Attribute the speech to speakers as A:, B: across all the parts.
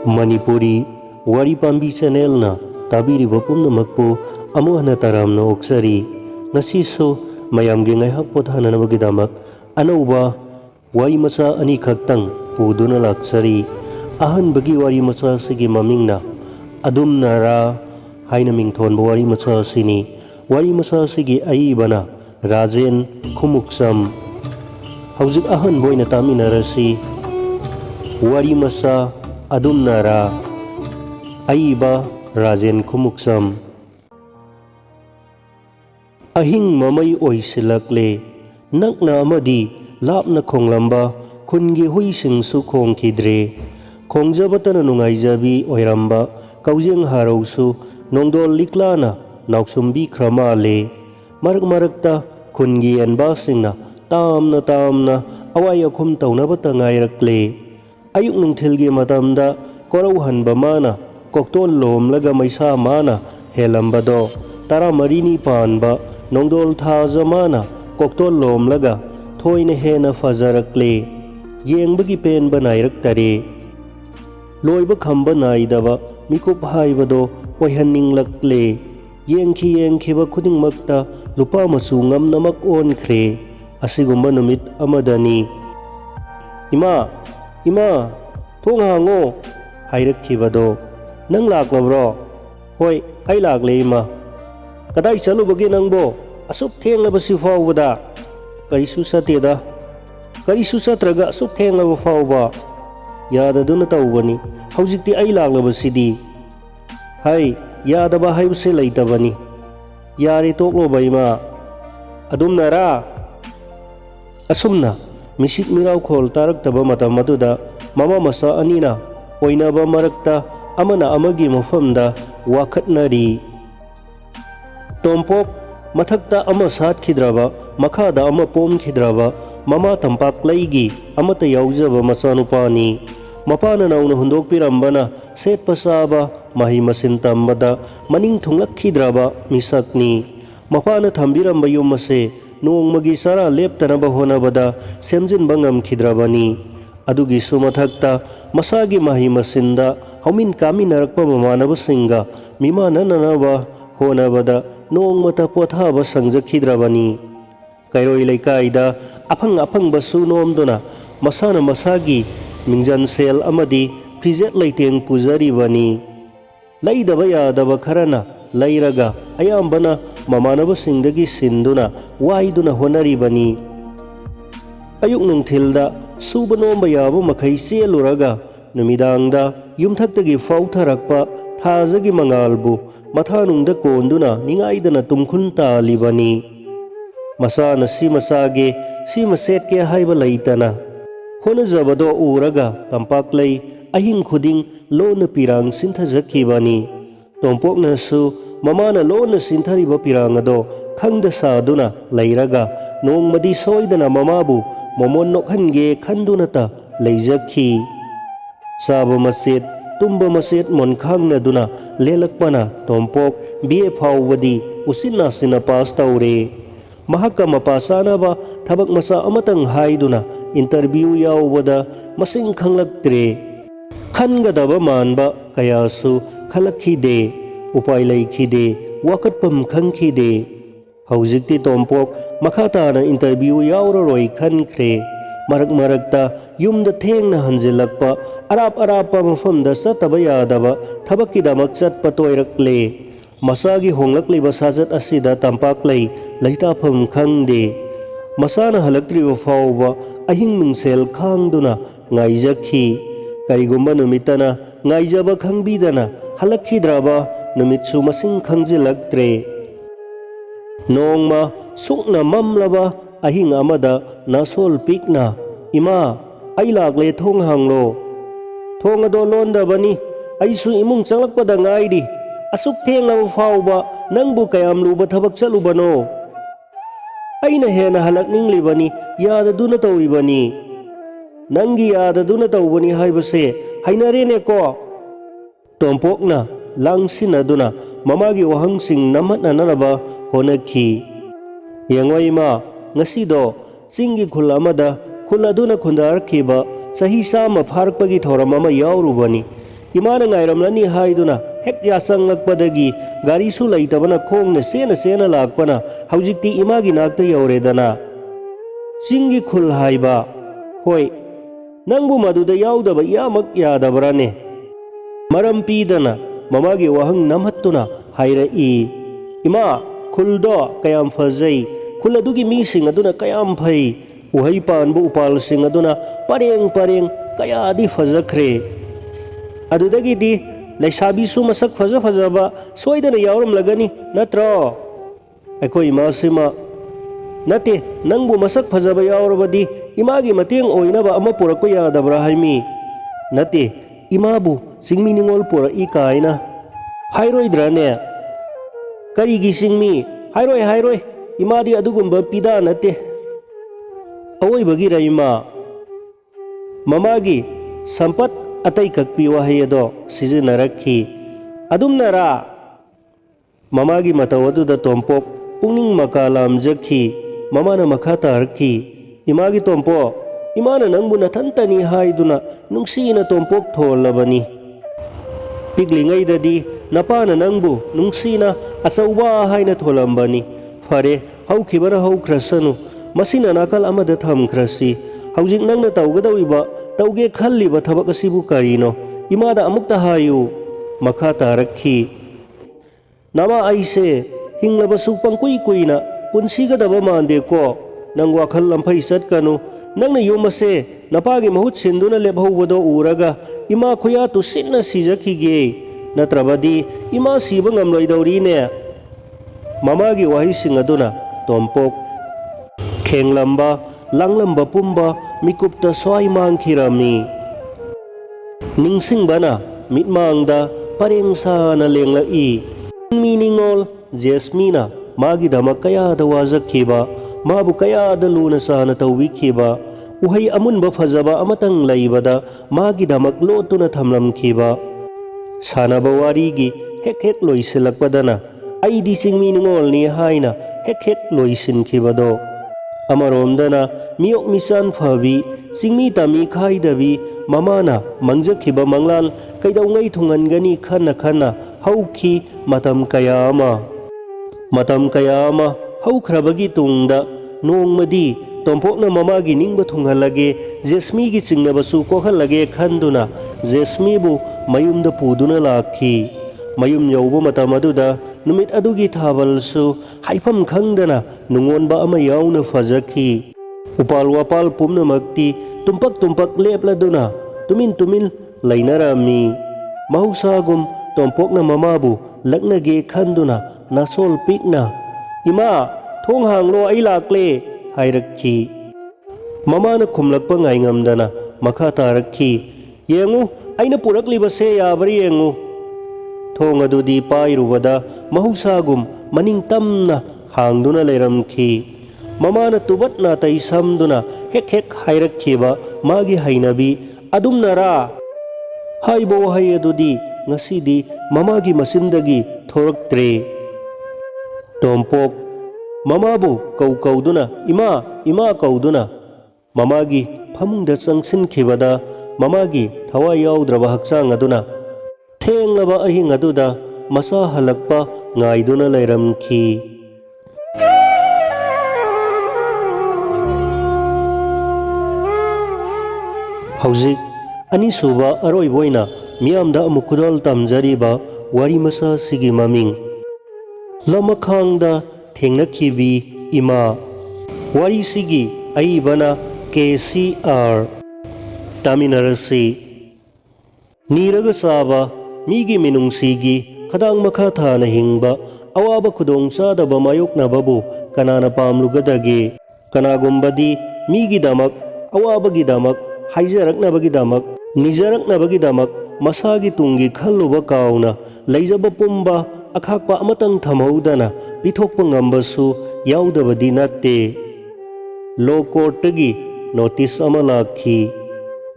A: Manipuri Wari Pambi Channel na tabiriba pumnamakpo amo hana taramna oksari ngasiso mayamge ngaihak pothananabagidamak anauba wari masa ani khaktang puduna laksari ahanbagi wari masa sigi mamingna adumnara haina mingthonba wari masa sini wari masa sigi aibana Rajen Khumuksam hauzik ahan boina taminarasi wari masa adumnara aiba Rajen Khumuksam ahing mamay oisilakle nakna amadi lapna khonglamba khungi huisingsu khongkhidre khongjabata nungaijabi oiramba kaujeng harausu nongdol liklana nauksumbi khramale marak marakta khungi anba singna tamna awai akhum taunabata ngairakle ayuk nungthilgi matamda korau hanba mana koktol lomlaga maisa mana helambado tara marini panba nongdol thaja mana koktol lomlaga thoina hena fajarakle yengbagi penba nairaktare loiba khamba naidaba mikup haibado oihanninglakle yengkhiba khudingmakta lupa masu ngamnamak onkhre asigumba numit amadani ima thong hango hairakkhibado nang laklabro hoi ai lakle ima kadai chalubagi nangbo asuk thenglaba sifawda karisu sateda karisu satraga asuk thenglaba fawba yadaduna tawbani haujikti ai laklaba sidi hai yadaba haibse laitabani yari tokloba ima adumnara asumna misik mirau khol taraktaba matam maduda mama masa anina oinaba marakta amana amagi mafamda wakhatnari tompok mathakta ama satkhidraba makhada ama pomkhidraba mama tampak laigi amata yaujaba masanupani mapana nauna hundokpirambana set pasaba mahi masin tambada maning thunglakhidraba misakni mapana thambiramba yumase nongmagi sara leptanaba honabada semjinba ngamkhidrabani adugi sumathakta masagi mahi masinda haumin kaminarakpa mamanabasinga mimanananaba honabada nongmata pothaba sangjakhidrabani kairoi leikaida afang basu nomduna masana masagi mingjan sel amadi fijet leiteng pujaribani laidaba yadaba kharana lairaga ayambana mamanabasingdagi sinduna waiduna honaribani ayuk nungthilda suba nomba yaba makhai cheluraga numidangda yumthaktagi fautharakpa thajagi mangalbu mathanungda konduna ningaidana tumkhun talibani masana simasage simasetke haiba leitana honajabado uraga tampaklei ahing khuding lona pirang sinthajakhibani tompoknasu mamana lona sinthariba pirangado khangda saduna leiraga nongmadi soidana mamabu momon nokhange khandunata leijakhi saba maset tumba maset monkhangna duna lelakpana tompok bie phawbadi usina sina pass taure mahakka mapasanaba thabak masa amatang haiduna interview yawbada masing khanglaktre khangadaba manba kayasu khalakhide upai leikhide wakatpam khangkhide haujikti tompok makhatana interview yawraroi khankhre marakta yumda thengna hanjilakpa arapa mafamda sataba yadaba thabakidamak chatpa toirakle masagi honglakliba sajat asida tampaklei leitafam khangde masana halaktriba fawba ahing mingsel khangduna ngaijakhi karigumba numitana ngaijaba khangbidana halakhidraba numitsu masing khangjilaktre nongma sukna mamlaba ahing amada nasol pikna ima ai lakle thong hanglo thong ado londabani aisu imung changlakpada ngaidi asuk thenglaba fawba nangbu kayam luba thabak chalubano aina hena halakninglibani yadaduna tawribani nangi yadaduna tawbani haibase hainarene ko tompokna langsinaduna mamagi wahangsing namatnanaba honakhi yengoi ma ngasido cinggi khul amada khul aduna khundar khiba sahi sama pharpagi thoram ama yaurubani Imana ngairamlani haiduna hek yasanglakpadagi gari su laitabana khongna sena lakpana haujikti imagi nakta yauredana. Chingi khul haiba hoi nangbu maduda yaudaba yamak yadabrane. Maram pidana mamagi wahang namhattuna hairai. Ima khuldo kayam fazai khul adugi mising aduna kayam phai uhai panbu upal sing aduna pareng kayadi fazakhre. Adudagidi laisabi su masak fazaba soidana yauramlagani natro. Aikoi imasima nate nangbu masak fazaba yaurabadi imagi mateng oinaba ama purakpa yadabra haimi. Nate imabu singmi ningol pura ikaina hairoidrane. Karigi singmi hairoi imadi adugumba pida nate. Awoi bagira ima mamagi sampat atai kakpi wahayado sizinaraki. Adumnara mamagi matawaduda tompok pungning makalam jakhi mamana makata arki. Imagi tompo imana nangbu nathantani haiduna nungsina tompok tholabani. Piglingaidadi napana nangbu nungsina asauba haina tholambani. Fare haukibara haukrasanu masina nakal amada thamkrasi. Haujik nangna tawgadawiba tawge khalliba thabak asibu karino imada amukta hayu makata rakhi. Nama aise hinglabasu pangkui kuina punsigadaba mande ko nang wakhal lamphai chatkanu nangna yumase napagi mahut sinduna lebhawbado uraga ima khoya tu sinna sijakhige natrabadi ima siba ngamloidawrine. Mamagi wahising aduna tompok khenglamba langlamba pumba mikupta swai mangkhirami. Ningsingbana mitmangda parengsana lenglai. Miningol Jasmina magi damak kayada wajakhiba mabu kayada luna sana tawikhiba uhai amunba fazaba amatang laibada magi damak lotuna thamlamkhiba. Sanaba warigi hek loisilakpadana aidi singminingol ni haina hek loisinkhibado. Amaromdana miyok misan phabi singmi tami khaidabi mamana mangjakhiba manglal kaidawngai thungangani khana hauki matam kayama haukrabagi tungda nongmadi tompokna mamagi ningba thunghalage Jasmigi chingnabasu kohalage khanduna Jasmibu mayumda puduna lakhi. Mayum yauba matam aduda numit adugi thabalsu haifam khangdana nungonba ama yauna fajakhi. Upal wapal pumnamakti tumpak lepladuna tumin lainarami. Mahusagum tompokna mamabu laknage khanduna nasol pikna ima thong hanglo ai lakle hairakhi. Mamana khumlakpa ngaingamdana makha tarakhi. Yengu aina puraklibase yabari yengu. Thong adudi pairubada mahusagum maning tamna hangduna leiramkhi. Mamana tubatna taisamduna hek hairakhiba magi hainabi adumnara haibo hai adudi ngasidi mamagi masindagi thoraktre. Tompok mamabu kauduna ima kauduna mamagi phamungda changsinkhibada mamagi thawai yaudraba hakchang aduna thenglaba ahing aduda masa halakpa ngaiduna leiramkhi. Haujik anisuba aroiboina miyamda amukudol tamjariba wari masa sigi maming lamakhangda thengnakhibi ima. Wari sigi aibana KCR taminarasi. Niraga saba migi minungsigi khadang makha thana hingba awaba khudong chadaba mayoknababu kanana pamlugadage. Kanagumbadi migi damak awabagi damak haijaraknabagi damak nijaraknabagi damak masagi tungi khalluba kauna leijaba pumba akhakpa amatang thamhaudana pithokpa ngambasu yaudabadi natte. Law court-tagi notice ama lakhi.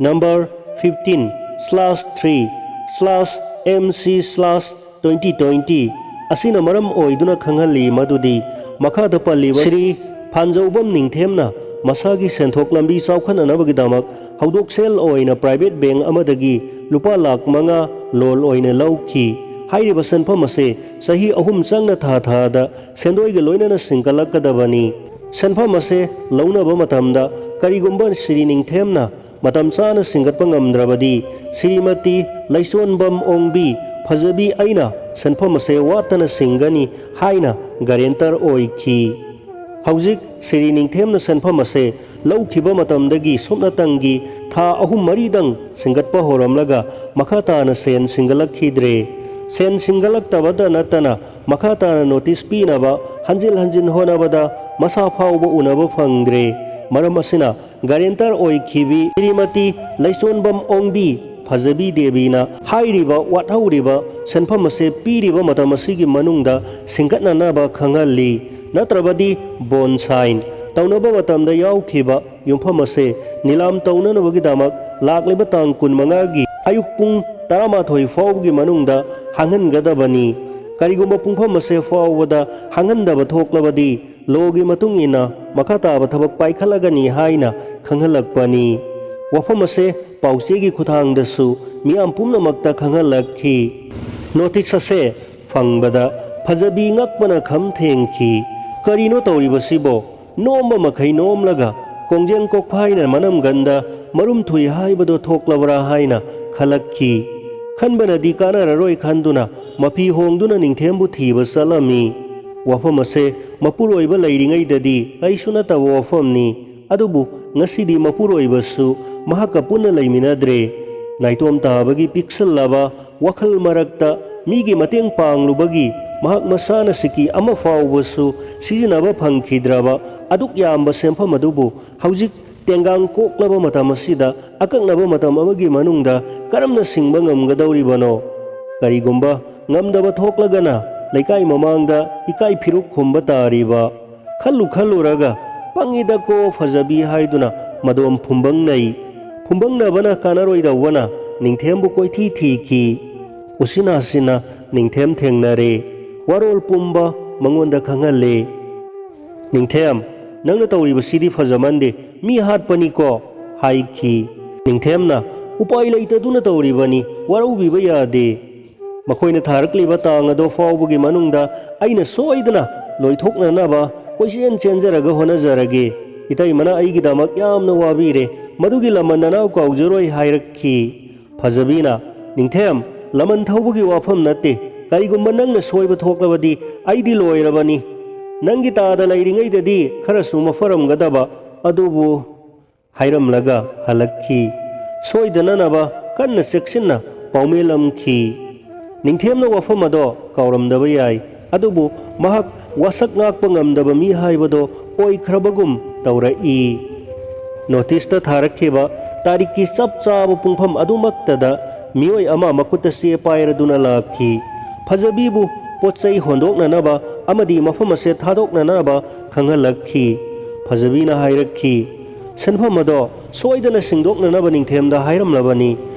A: Number 15/3/MC/2020 asina maram oiduna khanghali madudi makhada palliba Sri Phanjaubam Ningthemna ꯃꯁꯥꯒꯤ ꯁꯦꯟꯊꯣꯛ ꯂꯝꯕꯤ ꯆꯥꯎꯈꯠꯅꯅꯕꯒꯤꯗꯃꯛ ꯍꯧꯗꯣꯛꯁꯦꯜ ꯑꯣꯏꯅ private bank ꯑꯃꯗꯒꯤ ꯂꯨꯄꯥ ꯂꯥꯈ 5 ꯂꯣꯟ ꯑꯣꯏꯅ ꯂꯧꯈꯤ꯫ ꯍꯥꯏꯔꯤꯕ ꯁꯦꯟꯐꯝ ꯑꯁꯤ ꯆꯍꯤ 3 ꯆꯪꯅ ꯊꯥꯗ ꯁꯦꯟꯗꯣꯏꯒ ꯂꯣꯏꯅꯅ ꯁꯤꯡꯀꯠꯂꯛꯀꯗꯕꯅꯤ꯫ ꯁꯦꯟꯐꯝ ꯑꯁꯤ ꯂꯧꯅꯕ ꯃꯇꯝꯗ ꯀꯔꯤꯒꯨꯝꯕ ꯁ꯭ꯔꯤ ꯅꯤꯡꯊꯦꯝꯅ ꯃꯇꯝ ꯆꯥꯅ ꯁꯤꯡꯒꯠꯄ ꯉꯝꯗ꯭ꯔꯕꯗꯤ ꯁ꯭ꯔꯤꯃꯇꯤ ꯂꯩꯆꯣꯟꯕꯝ ꯑꯣꯡꯕꯤ ꯐꯖꯕꯤ ꯑꯩꯅ ꯁꯦꯟꯐꯝ ꯑꯁꯤ ꯋꯥꯠꯇꯅ ꯁꯤꯡꯒꯅꯤ ꯍꯥꯏꯅ ꯒꯥꯔꯦꯟꯇꯔ ꯑꯣꯏꯈꯤ꯫ ꯍꯧꯖꯤꯛ ꯁ꯭ꯔꯤ ꯅꯤꯡꯊꯦꯝꯅ ꯁꯦꯟꯐꯝ ꯑꯁꯤ ꯂꯧꯈꯤꯕ ꯃꯇꯝꯗꯒꯤ ꯁꯨꯞꯅꯇꯪꯒꯤ ꯊꯥ 3-4ꯗꯪ ꯁꯤꯡꯒꯠꯄ ꯍꯧꯔꯝꯂꯒ ꯃꯈꯥ ꯇꯥꯅ ꯁꯦꯟ ꯁꯤꯡꯒꯠꯂꯛꯈꯤꯗ꯭ꯔꯦ꯫ ꯁꯦꯟ ꯁꯤꯡꯒꯠꯂꯛꯇꯕꯇ ꯅꯠꯇꯅ ꯃꯈꯥ ꯇꯥꯅ ꯅꯣꯇꯤꯁ ꯄꯤꯅꯕ ꯍꯟꯖꯤꯟ ꯍꯟꯖꯤꯟ ꯍꯣꯠꯅꯕꯗ ꯃꯁꯥ ꯐꯥꯎꯕ ꯎꯅꯕ ꯐꯪꯗ꯭ꯔꯦ꯫ ꯃꯔꯝ ꯑꯁꯤꯅ ꯒꯥꯔꯦꯟꯇꯔ ꯑꯣꯏꯈꯤꯕꯤ ꯁ꯭ꯔꯤꯃꯇꯤ ꯂꯩꯆꯣꯟꯕꯝ ꯑꯣꯡꯕꯤ ꯐꯖꯕꯤ ꯗꯦꯕꯤꯅ ꯍꯥꯏꯔꯤꯕ ꯋꯥꯠꯍꯧꯔꯤꯕ ꯁꯦꯟꯐꯝ ꯑꯁꯤ ꯄꯤꯔꯤꯕ ꯃꯇꯝ ꯑꯁꯤꯒꯤ ꯃꯅꯨꯡꯗ ꯁꯤꯡꯒꯠꯅꯅꯕ ꯈꯪꯍꯜꯂꯤ꯫ ꯅꯠꯇ꯭ꯔꯕꯗꯤ ꯕꯣꯟ ꯁꯥꯏꯟ ꯇꯧꯅꯕ ꯃꯇꯝꯗ ꯌꯥꯎꯈꯤꯕ ꯌꯨꯝꯐꯝ ꯑꯁꯤ ꯅꯤꯂꯥꯝ ꯇꯧꯅꯅꯕꯒꯤꯗꯃꯛ ꯂꯥꯛꯂꯤꯕ ꯇꯥꯡ 15ꯒꯤ ꯑꯌꯨꯛ ꯄꯨꯡ 11 ꯐꯥꯎꯕꯒꯤ ꯃꯅꯨꯡꯗ ꯍꯥꯡꯍꯟꯒꯗꯕꯅꯤ꯫ ꯀꯔꯤꯒꯨꯝꯕ ꯄꯨꯡꯐꯝ ꯑꯁꯤ ꯐꯥꯎꯕꯗ ꯍꯥꯡꯍꯟꯗꯕ ꯊꯣꯛꯂꯕꯗꯤ ꯂꯣꯒꯤ ꯃꯇꯨꯡ ꯏꯟꯅ ꯃꯈꯥ ꯇꯥꯕ ꯊꯕꯛ ꯄꯥꯏꯈꯠꯂꯒꯅꯤ ꯍꯥꯏꯅ ꯈꯪꯍꯜꯂꯛꯄꯅꯤ꯫ ꯋꯥꯐꯝ ꯑꯁꯤ ꯄꯥꯎꯆꯦꯒꯤ ꯈꯨꯠꯊꯥꯡꯗꯁꯨ ꯃꯤꯌꯥꯝ ꯄꯨꯝꯅꯃꯛꯇ ꯈꯪꯍꯜꯂꯛꯈꯤ꯫ ꯅꯣꯇꯤꯁ ꯑꯁꯤ ꯐꯪꯕꯗ ꯐꯖꯕꯤ ꯉꯛꯄꯅ ꯈꯝ ꯊꯦꯡꯈꯤ꯫ ꯀꯔꯤꯅꯣ ꯇꯧꯔꯤꯕꯁꯤꯕꯣ? ꯅꯣꯝꯕ ꯃꯈꯩ ꯅꯣꯝꯂꯒ ꯀꯣꯡꯖꯦꯡ ꯀꯣꯛꯐꯥꯏꯅ ꯃꯅꯝꯒꯟꯗ ꯃꯔꯨꯝ ꯊꯨꯏ ꯍꯥꯏꯕꯗꯣ ꯊꯣꯛꯂꯕ꯭ꯔꯥ ꯍꯥꯏꯅ ꯈꯜꯂꯛꯈꯤ꯫ ꯈꯟꯕꯅꯗꯤ ꯀꯥꯟꯅꯔꯔꯣꯏ ꯈꯟꯗꯨꯅ ꯃꯐꯤ ꯍꯣꯡꯗꯨꯅ ꯅꯤꯡꯊꯦꯝꯕꯨ ꯊꯤꯕ ꯆꯠꯂꯝꯃꯤ꯫ ꯋꯥꯐꯝ ꯑꯁꯤ ꯃꯄꯨꯔꯣꯏꯕ ꯂꯩꯔꯤꯉꯩꯗꯗꯤ ꯀꯩꯁꯨ ꯅꯠꯇꯕ ꯋꯥꯐꯝꯅꯤ꯫ ꯑꯗꯨꯕꯨ ꯉꯁꯤꯗꯤ ꯃꯄꯨꯔꯣꯏꯕꯁꯨ ꯃꯍꯥꯛꯀ ꯄꯨꯟꯅ ꯂꯩꯃꯤꯟꯅꯗ꯭ꯔꯦ꯫ ꯅꯥꯏꯇꯣꯝ ꯇꯥꯕꯒꯤ ꯄꯤꯛꯁꯜꯂꯕ ꯋꯥꯈꯜ ꯃꯔꯛꯇ ꯃꯤꯒꯤ ꯃꯇꯦꯡ ꯄꯥꯡꯂꯨꯕꯒꯤ ꯃꯍꯥꯛ ꯃꯁꯥꯅ ꯁꯤꯀꯤ ꯑꯃ ꯐꯥꯎꯕꯁꯨ ꯁꯤꯖꯤꯟꯅꯕ ꯐꯪꯈꯤꯗ꯭ꯔꯕ ꯑꯗꯨꯛ ꯌꯥꯝꯕ ꯁꯦꯟꯐꯝ ꯑꯗꯨꯕు ꯍꯧꯖꯤꯛ ꯇꯦꯡꯒꯥꯡ ꯀꯣꯛꯂꯕ ꯃꯇꯝ ꯑꯁꯤꯗ ꯑꯀꯛꯅꯕ ꯃꯇꯝ ꯑꯃꯒꯤ ꯃꯅꯨꯡꯗ ꯀꯔꯝꯅ ꯁꯤꯡꯕ ꯉꯝꯒꯗꯧꯔꯤꯕꯅꯣ? ꯀꯔꯤꯒꯨꯝꯕ ꯉꯝꯗꯕ ꯊꯣꯛꯂꯒꯅ ꯂꯩꯀꯥꯏ ꯃꯃꯥꯡꯗ ꯏꯀꯥꯏ ꯐꯤꯔꯨꯛ ꯈꯨꯝꯕ ꯇꯥꯔꯤꯕ꯫ ꯈꯜꯂꯨꯔꯒ ꯄꯪꯉꯤꯗꯀꯣ ꯐꯖꯕꯤ ꯍꯥꯏꯗꯨꯅ ꯃꯗꯣꯝ ꯐꯨꯝꯕꯪꯅꯩ꯫ ꯐꯨꯝꯕꯪꯅꯕꯅ ꯀꯥꯟꯅꯔꯣꯏꯗꯧꯕꯅ ꯅꯤꯡꯊꯦꯝꯕꯨ ꯀꯣꯏꯊꯤ ꯊꯤꯈꯤ꯫ ꯎꯁꯤꯅꯥꯁꯤꯅ ꯅꯤꯡꯊꯦꯝ ꯊꯦꯡꯅꯔꯦ꯫ ꯋꯥꯔꯣꯜ ꯄꯨꯝꯕ ꯃꯉꯣꯟꯗ ꯈꯪꯍꯜꯂꯦ꯫ ꯅꯤꯡꯊꯦꯝ, ꯅꯪꯅ ꯇꯧꯔꯤꯕꯁꯤꯗꯤ ꯐꯖꯃꯟꯗꯦ, ꯃꯤ ꯍꯥꯠꯄꯅꯤꯀꯣ ꯍꯥꯏꯈꯤ꯫ ꯅꯤꯡꯊꯦꯝꯅ ꯎꯄꯥꯏ ꯂꯩꯇꯗꯨꯅ ꯇꯧꯔꯤꯕꯅꯤ, ꯋꯥꯔꯧꯕꯤꯕ ꯌꯥꯗꯦ꯫ ꯃꯈꯣꯏꯅ ꯊꯥꯔꯛꯂꯤꯕ ꯇꯥꯡ ꯑꯗꯨ ꯐꯥꯎꯕꯒꯤ ꯃꯅꯨꯡꯗ ꯑꯩꯅ ꯁꯣꯏꯗꯅ ꯂꯣꯏꯊꯣꯛꯅꯅꯕ ꯀꯣꯏꯆꯦꯟ ꯆꯦꯟꯖꯔꯒ ꯍꯣꯠꯅꯖꯔꯒꯦ꯫ ꯏꯇꯩꯃꯅ ꯑꯩꯒꯤꯗꯃꯛ ꯌꯥꯝꯅ ꯋꯥꯕꯤꯔꯦ, ꯃꯗꯨꯒꯤ ꯂꯃꯟ ꯅꯅꯥꯎ ꯀꯥꯎꯖꯔꯣꯏ ꯍꯥꯏꯔꯛꯈꯤ꯫ ꯐꯖꯕꯤꯅ, ꯅꯤꯡꯊꯦꯝ, ꯂꯃꯟ ꯊꯧꯕꯒꯤ ꯋꯥꯐꯝ ꯅꯠꯇꯦ, ꯀꯔꯤꯒꯨꯝꯕ ꯅꯪꯅ ꯁꯣꯏꯕ ꯊꯣꯛꯂꯕꯗꯤ ꯑꯩꯗꯤ ꯂꯣꯏꯔꯕꯅꯤ꯫ ꯅꯪꯒꯤ ꯇꯥꯗ ꯂꯩꯔꯤꯉꯩꯗꯗꯤ ꯈꯔꯁꯨ ꯃꯐꯔꯝꯒꯗꯕ, ꯑꯗꯨꯕꯨ ꯍꯥꯏꯔꯝꯂꯒ ꯍꯜꯂꯛꯈꯤ꯫ ꯁꯣꯏꯗꯅꯅꯕ ꯀꯟꯅ ꯆꯦꯛꯁꯤꯟꯅ ꯄꯥꯎꯃꯦꯜꯂꯝꯈꯤ꯫ ꯅꯤꯡꯊꯦꯝꯅ ꯋꯥꯐꯝ ꯑꯗꯣ ꯀꯥꯎꯔꯝꯗꯕ ꯌꯥꯏ, ꯑꯗꯨꯕꯨ ꯃꯍꯥꯛ ꯋꯥꯁꯛ ꯉꯥꯛꯄ ꯉꯝꯗꯕ ꯃꯤ ꯍꯥꯏꯕꯗꯣ ꯑꯣꯏꯈ꯭ꯔꯕꯒꯨꯝ ꯇꯧꯔꯛꯏ꯫ ꯅꯣꯇꯤꯁꯇ ꯊꯥꯔꯛꯈꯤꯕ ꯇꯥꯔꯤꯛꯀꯤ ꯆꯞ ꯆꯥꯕ ꯄꯨꯡꯐꯝ ꯑꯗꯨꯃꯛꯇꯗ ꯃꯤꯑꯣꯏ ꯑꯃ ꯃꯈꯨꯠꯇ ꯆꯦ ꯄꯥꯏꯔꯗꯨꯅ ꯂꯥꯛꯈꯤ꯫ ꯐꯖꯕꯤꯕꯨ ꯄꯣꯠꯆꯩ ꯍꯣꯟꯗꯣꯛꯅꯅꯕ ꯑꯃꯗꯤ ꯃꯐꯝ ꯑꯁꯤ ꯊꯥꯗꯣꯛꯅꯅꯕ ꯈꯪꯍꯜꯂꯛꯈꯤ꯫ ꯐꯖꯕꯤꯅ ꯍꯥꯏꯔꯛꯈꯤ, ꯁꯦꯟꯐꯝ ꯑꯗꯣ ꯁꯣꯏꯗꯅ ꯁꯤꯡꯗꯣꯛꯅꯅꯕ ꯅꯤꯡꯊꯦꯝꯗ ꯍꯥꯏꯔꯝꯂꯕꯅꯤ꯫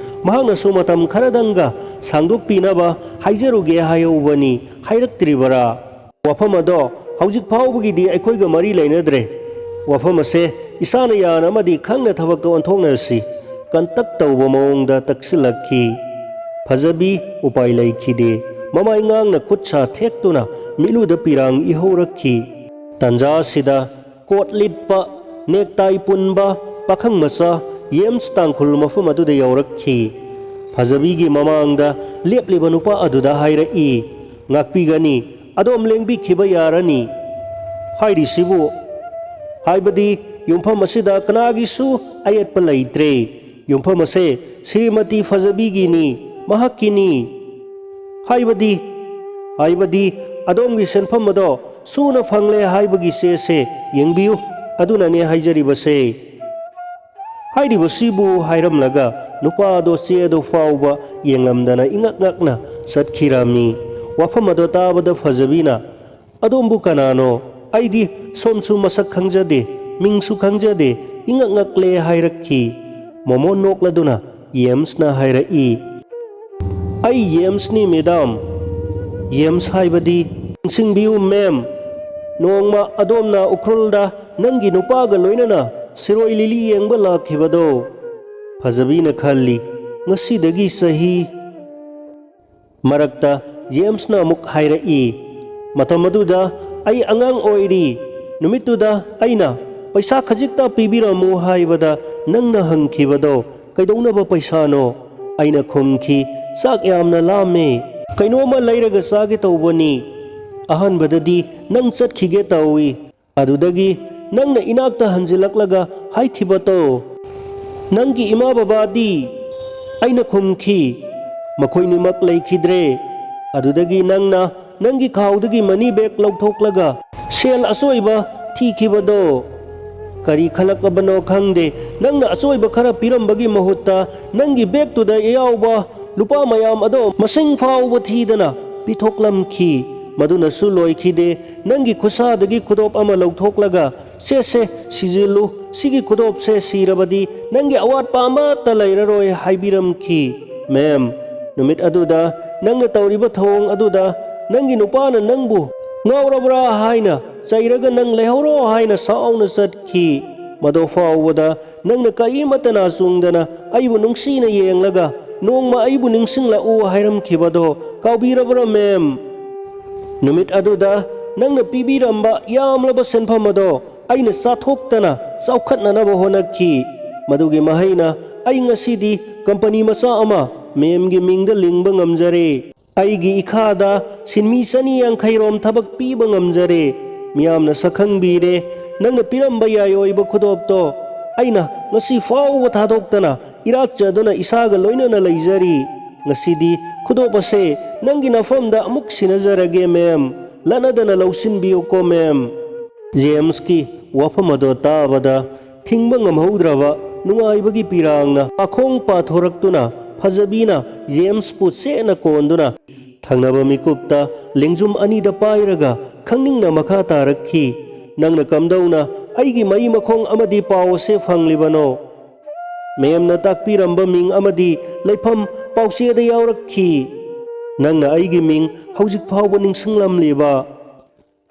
A: ꯃꯍꯥꯛꯅꯁꯨ ꯃꯇꯝ ꯈꯔꯗꯪꯒ ꯁꯥꯡꯗꯣꯛꯄꯤꯅꯕ ꯍꯥꯏꯖꯔꯨꯒꯦ ꯍꯥꯏꯍꯧꯕꯅꯤ, ꯍꯥꯏꯔꯛꯇ꯭ꯔꯤꯕꯔꯥ? ꯋꯥꯐꯝ ꯑꯗꯣ ꯍꯧꯖꯤꯛ ꯐꯥꯎꯕꯒꯤꯗꯤ ꯑꯩꯈꯣꯏꯒ ꯃꯔꯤ ꯂꯩꯅꯗ꯭ꯔꯦ꯫ ꯋꯥꯐꯝ ꯑꯁꯤ ꯏꯁꯥꯅ ꯌꯥꯅ ꯑꯃꯗꯤ ꯈꯪꯅ ꯊꯕꯛꯇ ꯑꯣꯟꯊꯣꯛꯅꯔꯁꯤ꯫ ꯀꯟꯇꯛ ꯇꯧꯕ ꯃꯑꯣꯡꯗ ꯇꯛꯁꯤꯜꯂꯛꯈꯤ꯫ ꯐꯖꯕꯤ ꯎꯄꯥꯏ ꯂꯩꯈꯤꯗꯦ꯫ ꯃꯃꯥꯏ ꯉꯥꯡꯅ ꯈꯨꯠ ꯁꯥ ꯊꯦꯛꯇꯨꯅ ꯃꯤꯠꯂꯨꯗ ꯄꯤꯔꯥꯡ ꯏꯍꯧꯔꯛꯈꯤ꯫ ꯇꯟꯖꯥ ꯑꯁꯤꯗ ꯀꯣꯠ ꯂꯤꯠꯄ, ꯅꯦꯛꯇꯥꯏ ꯄꯨꯟꯕ ꯄꯥꯈꯪ ꯃꯆꯥ ꯌꯦꯝꯁ ꯇꯥꯡꯈꯨꯜ ꯃꯐꯝ ꯑꯗꯨꯗ ꯌꯧꯔꯛꯈꯤ꯫ ꯐꯖꯕꯤꯒꯤ ꯃꯃꯥꯡꯗ ꯂꯦꯞꯂꯤꯕ ꯅꯨꯄꯥ ꯑꯗꯨꯗ ꯍꯥꯏꯔꯛꯏ, ꯉꯥꯛꯄꯤꯒꯅꯤ, ꯑꯗꯣꯝ ꯂꯦꯡꯕꯤꯈꯤꯕ ꯌꯥꯔꯅꯤ꯫ ꯍꯥꯏꯔꯤꯁꯤꯕꯨ ꯍꯥꯏꯕꯗꯤ ꯌꯨꯝꯐꯝ ꯑꯁꯤꯗ ꯀꯅꯥꯒꯤꯁꯨ ꯑꯌꯦꯠꯄ ꯂꯩꯇ꯭ꯔꯦ꯫ ꯌꯨꯝꯐꯝ ꯑꯁꯤ ꯁ꯭ꯔꯤꯃꯇꯤ ꯐꯖꯕꯤꯒꯤꯅꯤ, ꯃꯍꯥꯛꯀꯤꯅꯤ꯫ ꯍꯥꯏꯕꯗꯤ ꯑꯗꯣꯝꯒꯤ ꯁꯦꯟꯐꯝ ꯑꯗꯣ ꯁꯨꯅ ꯐꯪꯂꯦ ꯍꯥꯏꯕꯒꯤ ꯆꯦꯁꯦ ꯌꯦꯡꯕꯤꯌꯨ, ꯑꯗꯨꯅꯅꯦ ꯍꯥꯏꯖꯔꯤꯕꯁꯦ꯫ ꯍꯥꯏꯔꯤꯕꯁꯤꯕꯨ ꯍꯥꯏꯔꯝꯂꯒ ꯅꯨꯄꯥ ꯑꯗꯣ ꯆꯦ ꯑꯗꯨ ꯐꯥꯎꯕ ꯌꯦꯡꯂꯝꯗꯅ ꯏꯉꯛ ꯉꯛꯅ ꯆꯠꯈꯤꯔꯝꯃꯤ꯫ ꯋꯥꯐꯝ ꯑꯗꯣ ꯇꯥꯕꯗ ꯐꯖꯕꯤꯅ, ꯑꯗꯣꯝꯕꯨ ꯀꯅꯥꯅꯣ? ꯑꯩꯗꯤ ꯁꯣꯝꯁꯨ ꯃꯁꯛ ꯈꯪꯖꯗꯦ, ꯃꯤꯡꯁꯨ ꯈꯪꯖꯗꯦ, ꯏꯉꯛ ꯉꯛꯂꯦ ꯍꯥꯏꯔꯛꯈꯤ꯫ ꯃꯣꯃꯣ ꯅꯣꯛꯂꯗꯨꯅ ꯌꯦꯝꯁꯅ ꯍꯥꯏꯔꯛꯏ, ꯑꯩ ꯌꯦꯝꯁꯅꯤ ꯃꯦꯗꯥꯝ꯫ ꯌꯦꯝꯁ ꯍꯥꯏꯕꯗꯤ? ꯅꯤꯡꯁꯤꯡꯕꯤꯌꯨ ꯃꯦꯝ, ꯅꯣꯡꯃ ꯑꯗꯣꯝꯅ ꯎꯈ꯭ꯔꯨꯜꯗ ꯅꯪꯒꯤ ꯅꯨꯄꯥꯒ ꯂꯣꯏꯅꯅ ꯁꯤꯔꯣꯏ ꯂꯤꯂꯤ ꯌꯦꯡꯕ ꯂꯥꯛꯈꯤꯕꯗꯣ? ꯐꯖꯕꯤꯅ ꯈꯜꯂꯤ, ꯉꯁꯤꯗꯒꯤ ꯆꯍꯤ ꯃꯔꯛꯇ ꯖꯦꯝꯁꯅ ꯑꯃꯨꯛ ꯍꯥꯏꯔꯛꯏ, ꯃꯇꯝ ꯑꯗꯨꯗ ꯑꯩ ꯑꯉꯥꯡ ꯑꯣꯏꯔꯤ. ꯅꯨꯃꯤꯠꯇꯨꯗ ꯑꯩꯅ ꯄꯩꯁꯥ ꯈꯖꯤꯛꯇ ꯄꯤꯕꯤꯔꯝꯃꯨ ꯍꯥꯏꯕꯗ ꯅꯪꯅ ꯍꯪꯈꯤꯕꯗꯣ ꯀꯩꯗꯧꯅꯕ ꯄꯩꯁꯥꯅꯣ? ꯑꯩꯅ ꯈꯨꯝꯈꯤ, ꯆꯥꯛ ꯌꯥꯝꯅ ꯂꯥꯝꯃꯦ, ꯀꯩꯅꯣꯝꯃ ꯂꯩꯔꯒ ꯆꯥꯒꯦ ꯇꯧꯕꯅꯤ. ꯑꯍꯥꯟꯕꯗꯗꯤ ꯅꯪ ꯆꯠꯈꯤꯒꯦ ꯇꯧꯏ. ꯑꯗꯨꯗꯒꯤ ꯅꯪꯅ ꯏꯅꯥꯛꯇ ꯍꯟꯖꯤꯜꯂꯛꯂꯒ ꯍꯥꯏꯈꯤꯕꯗꯣ, ꯅꯪꯒꯤ ꯏꯃꯥ ꯕꯕꯥꯗꯤ? ꯑꯩꯅ ꯈꯨꯝꯈꯤ, ꯃꯈꯣꯏꯅꯤꯃꯛ ꯂꯩꯈꯤꯗ꯭ꯔꯦ. ꯑꯗꯨꯗꯒꯤ ꯅꯪꯅ ꯅꯪꯒꯤ ꯈꯥꯎꯗꯒꯤ ꯃꯅꯤ ꯕꯦꯒ ꯂꯧꯊꯣꯛꯂꯒ ꯁꯦꯜ ꯑꯆꯣꯏꯕ ꯊꯤꯈꯤꯕꯗꯣ. ꯀꯔꯤ ꯈꯜꯂꯛꯂꯕꯅꯣ ꯈꯪꯗꯦ, ꯅꯪꯅ ꯑꯆꯣꯏꯕ ꯈꯔ ꯄꯤꯔꯝꯕꯒꯤ ꯃꯍꯨꯠꯇ ꯅꯪꯒꯤ ꯕꯦꯒꯇꯨꯗ ꯌꯥꯎꯕ ꯂꯨꯄꯥ ꯃꯌꯥꯝ ꯑꯗꯣ ꯃꯁꯤꯡ ꯐꯥꯎꯕ ꯊꯤꯗꯅ ꯄꯤꯊꯣꯛꯂꯝꯈꯤ. ꯃꯗꯨꯅꯁꯨ ꯂꯣꯏꯈꯤꯗꯦ, ꯅꯪꯒꯤ ꯈꯨꯠꯁꯥꯗꯒꯤ ꯈꯨꯗꯣꯞ ꯑꯃ ꯂꯧꯊꯣꯛꯂꯒ ꯁꯦ ꯁꯤꯖꯤꯜꯂꯨ, ꯁꯤꯒꯤ ꯈꯨꯗꯣꯞꯁꯦ ꯁꯤꯔꯕꯗꯤ ꯅꯪꯒꯤ ꯑꯋꯥꯠꯄ ꯑꯃꯠꯇ ꯂꯩꯔꯔꯣꯏ ꯍꯥꯏꯕꯤꯔꯝꯈꯤ. ꯃꯦꯝ, ꯅꯨꯃꯤꯠ ꯑꯗꯨꯗ ꯅꯪꯅ ꯇꯧꯔꯤꯕ ꯊꯧꯑꯣꯡ ꯑꯗꯨꯗ ꯅꯪꯒꯤ ꯅꯨꯄꯥꯅ ꯅꯪꯕꯨ ꯉꯥꯎꯔꯕ꯭ꯔꯥ ꯍꯥꯏꯅ ꯆꯩꯔꯒ ꯅꯪ ꯂꯩꯍꯧꯔꯣ ꯍꯥꯏꯅ ꯁꯥꯎꯅ ꯆꯠꯈꯤ. ꯃꯗꯨ ꯐꯥꯎꯕꯗ ꯅꯪꯅ ꯀꯔꯤꯃꯠꯇ ꯅꯥꯆꯨꯡꯗꯅ ꯑꯩꯕꯨ ꯅꯨꯡꯁꯤꯅ ꯌꯦꯡꯂꯒ ꯅꯣꯡꯃ ꯑꯩꯕꯨ ꯅꯤꯡꯁꯤꯡꯂꯛꯎ ꯍꯥꯏꯔꯝꯈꯤꯕꯗꯣ ꯀꯥꯎꯕꯤꯔꯕ꯭ꯔꯥ ꯃꯦꯝ? ꯅꯨꯃꯤꯠ ꯑꯗꯨꯗ ꯅꯪꯅ ꯄꯤꯕꯤꯔꯝꯕ ꯌꯥꯝꯂꯕ ꯁꯦꯟꯐꯝ ꯑꯗꯣ ꯑꯩꯅ ꯆꯥꯊꯣꯛꯇꯅ ꯆꯥꯎꯈꯠꯅꯅꯕ ꯍꯣꯠꯅꯈꯤ. ꯃꯗꯨꯒꯤ ꯃꯍꯩꯅ ꯑꯩ ꯉꯁꯤꯗꯤ ꯀꯝꯄꯅꯤ ꯃꯆꯥ ꯑꯃ ꯃꯦꯝꯒꯤ ꯃꯤꯡꯗ ꯂꯤꯡꯕ ꯉꯝꯖꯔꯦ. ꯑꯩꯒꯤ ꯏꯈꯥꯗ ꯁꯤꯟꯃꯤ 250ꯔꯣꯝ ꯊꯕꯛ ꯄꯤꯕ ꯉꯝꯖꯔꯦ. ꯃꯤꯌꯥꯝꯅ ꯁꯛꯈꯪꯕꯤꯔꯦ. ꯅꯪꯅ ꯄꯤꯔꯝꯕ ꯌꯥꯏꯑꯣꯏꯕ ꯈꯨꯗꯣꯞꯇꯣ ꯑꯩꯅ ꯉꯁꯤ ꯐꯥꯎꯕ ꯊꯥꯗꯣꯛꯇꯅ ꯏꯔꯥꯛꯆꯗꯨꯅ ꯏꯁꯥꯒ ꯂꯣꯏꯅꯅ ꯂꯩꯖꯔꯤ. ꯉꯁꯤꯗꯤ ꯈꯨꯗꯣꯞ ꯑꯁꯦ ꯅꯪꯒꯤ ꯅꯐꯝꯗ ꯑꯃꯨꯛ ꯁꯤꯟꯅꯖꯔꯒꯦ ꯃꯦꯝ. ꯂꯠꯅꯗꯅ ꯂꯧꯁꯤꯟꯕꯤꯌꯨꯀꯣ ꯃꯦꯝ. ꯖꯦꯝꯁꯀꯤ ꯋꯥꯐꯝ ꯑꯗꯣ ꯇꯥꯕꯗ ꯊꯤꯡꯕ ꯉꯝꯍꯧꯗ꯭ꯔꯕ ꯅꯨꯡꯉꯥꯏꯕꯒꯤ ꯄꯤꯔꯥꯡꯅ ꯄꯥꯈꯣꯡ ꯄꯥꯊꯣꯔꯛꯇꯨꯅ ꯐꯖꯕꯤꯅ ꯖꯦꯝꯁꯄꯨ ꯆꯦꯠꯅ ꯀꯣꯟꯗꯨꯅ ꯊꯪꯅꯕ ꯃꯤꯀꯨꯞꯇ ꯂꯦꯡꯖꯨꯝ ꯑꯅꯤꯗ ꯄꯥꯏꯔꯒ ꯈꯪꯅꯤꯡꯅ ꯃꯈꯥ ꯇꯥꯔꯛꯈꯤ, ꯅꯪꯅ ꯀꯝꯗꯧꯅ ꯑꯩꯒꯤ ꯃꯔꯤ ꯃꯈꯣꯡ ꯑꯃꯗꯤ ꯄꯥꯎ ꯑꯁꯦ ꯐꯪꯂꯤꯕꯅꯣ? ꯃꯦꯝꯅ ꯇꯥꯛꯄꯤꯔꯝꯕ ꯃꯤꯡ ꯑꯃꯗꯤ ꯂꯩꯐꯝ ꯄꯥꯎꯆꯦꯗ ꯌꯥꯎꯔꯛꯈꯤ. ꯅꯪꯅ ꯑꯩꯒꯤ ꯃꯤꯡ ꯍꯧꯖꯤꯛ ꯐꯥꯎꯕ ꯅꯤꯡꯁꯤꯡꯂꯝꯂꯤꯕ?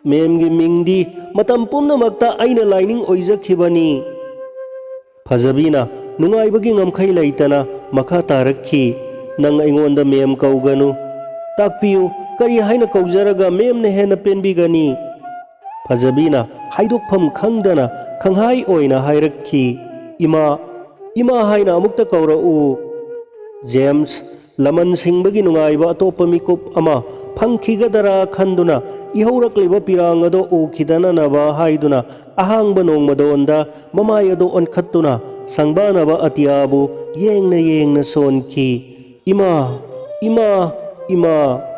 A: ꯃꯦꯝꯒꯤ ꯃꯤꯡꯗꯤ ꯃꯇꯝ ꯄꯨꯝꯅꯃꯛꯇ ꯑꯩꯅ ꯂꯥꯏꯅꯤꯡ ꯑꯣꯏꯖꯈꯤꯕꯅꯤ. ꯐꯖꯕꯤꯅ ꯅꯨꯡꯉꯥꯏꯕꯒꯤ ꯉꯝꯈꯩ ꯂꯩꯇꯅ ꯃꯈꯥ ꯇꯥꯔꯛꯈꯤ, ꯅꯪ ꯑꯩꯉꯣꯟꯗ ꯃꯦꯝ ꯀꯧꯒꯅꯨ. ꯇꯥꯛꯄꯤꯌꯨ, ꯀꯔꯤ ꯍꯥꯏꯅ ꯀꯧꯖꯔꯒ ꯃꯦꯝꯅ ꯍꯦꯟꯅ ꯄꯦꯟꯕꯤꯒꯅꯤ? ꯐꯖꯕꯤꯅ ꯍꯥꯏꯗꯣꯛꯐꯝ ꯈꯪꯗꯅ ꯈꯪꯍꯥꯏ ꯑꯣꯏꯅ ꯍꯥꯏꯔꯛꯈꯤ, ꯏꯃꯥ, ꯏꯃꯥ ꯍꯥꯏꯅ ꯑꯃꯨꯛꯇ ꯀꯧꯔꯛꯎ. ꯖꯦꯝꯁ ꯂꯃꯟ ꯁꯤꯡꯕꯒꯤ ꯅꯨꯡꯉꯥꯏꯕ ꯑꯇꯣꯞꯄ ꯃꯤꯀꯨꯞ ꯑꯃ ꯐꯪꯈꯤꯒꯗꯔꯥ ꯈꯟꯗꯨꯅ ꯏꯍꯧꯔꯛꯂꯤꯕ ꯄꯤꯔꯥꯡ ꯑꯗꯣ ꯎꯈꯤꯗꯅꯅꯕ ꯍꯥꯏꯗꯨꯅ ꯑꯍꯥꯡꯕ ꯅꯣꯡꯃꯗꯣꯟꯗ ꯃꯃꯥꯏ ꯑꯗꯣ ꯑꯣꯟꯈꯠꯇꯨꯅ ꯁꯪꯕꯥꯅꯕ ꯑꯇꯤꯌꯥꯕꯨ ꯌꯦꯡꯅ ꯁꯣꯟꯈꯤ, ꯏꯃꯥ, ꯏꯃꯥ, ꯏꯃꯥ.